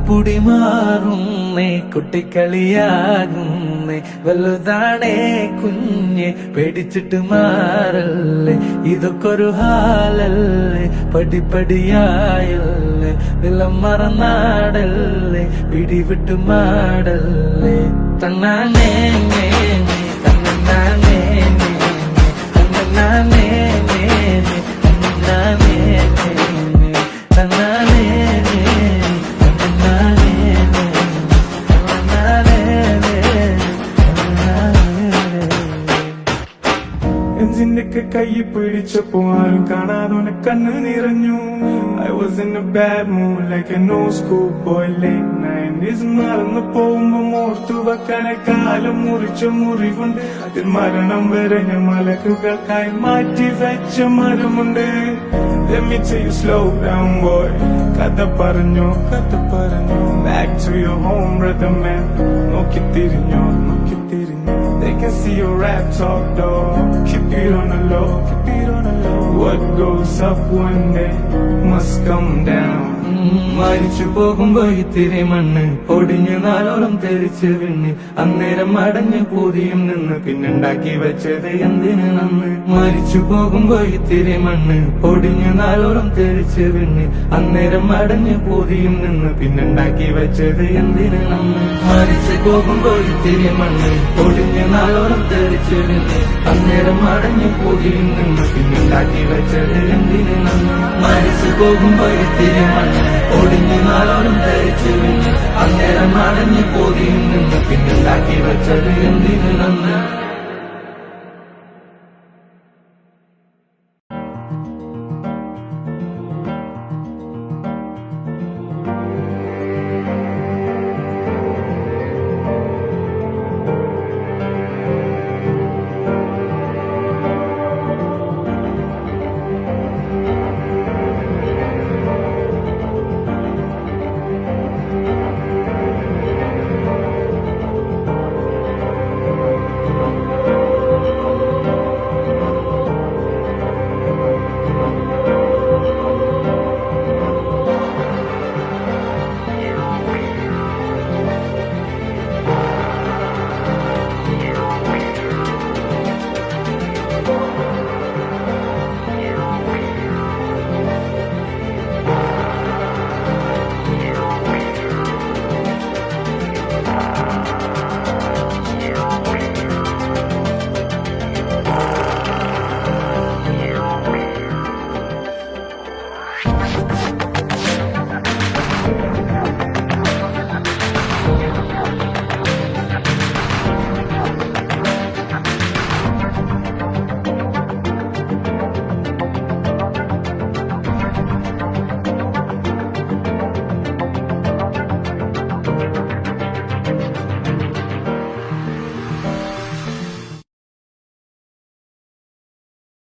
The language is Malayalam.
പൊടി മാറുന്നേ കുട്ടിക്കളിയാകുന്നേ വലുതാണേ കുഞ്ഞെ പേടിച്ചിട്ട് മാറല്ലേ ഇതൊക്കൊരു ഹാലല്ലേ പടിപടിയായല്ലേ നിലം മറന്നാടല്ലേ പിടിവിട്ട് മാടല്ലേ തന്നാനേ തന്നാനേ തന്നാനേ തന്നാനേ എഞ്ചിന്റെയൊക്കെ കൈ പിടിച്ചപ്പോ ആരും കാണാതെ കണ്ണ് നിറഞ്ഞു. I was in a bad mood like an old school boy late night. നടന്നു പോകുമ്പോ മോർത്തു വെക്കാനെ കാലം മുറിച്ച മുറിവുണ്ട്. അതിൽ മരണം വരഞ്ഞ മലക്കുകൾക്കായി മാറ്റി വെച്ച മരമുണ്ട്. Let me tell you slow down boy. കഥ പറഞ്ഞു back to your home brother man. നോക്കി തിരിഞ്ഞോ They can see your rap talk dog. Keep it on the low. What goes up one day must come down. മരിച്ചു പോകുമ്പോ ഇത്തിരി മണ്ണ് പൊടിഞ്ഞു നാലോളം തെറിച്ച് വിണ്ണ് അന്നേരം അടഞ്ഞു പൂതിയും നിന്ന് പിന്നുണ്ടാക്കി വെച്ചത് എന്തിന് നന്ന്. മരിച്ചു പോകുമ്പോ ഇത്തിരി മണ്ണ് പൊടിഞ്ഞു നാലോളം തെറിച്ച് വിണ്ണ് അന്നേരം അടഞ്ഞു പൂതിയും നിന്ന് പിന്നുണ്ടാക്കി വെച്ചത് എന്തിന് നന്ന്. മരിച്ചു പോകുമ്പോ ഇത്തിരി മണ്ണ് പൊടിഞ്ഞു നാലോളം തെറിച്ച് വിണ്ണ് അന്നേരം അടഞ്ഞു പൂതിയും നിന്ന് പിന്നുണ്ടാക്കി വെച്ചത് എന്തിന് നന്ന്. മരിച്ചു പോകുമ്പോ ഇത്തിരി മണ്ണ് ഒടിഞ്ഞു നാലോളം ധരിച്ചു വീണ് അന്നേരം അടഞ്ഞു പോതിയും നിന്ന് പിന്നുണ്ടാക്കി വെച്ചത് എന്തിനു നന്ന്.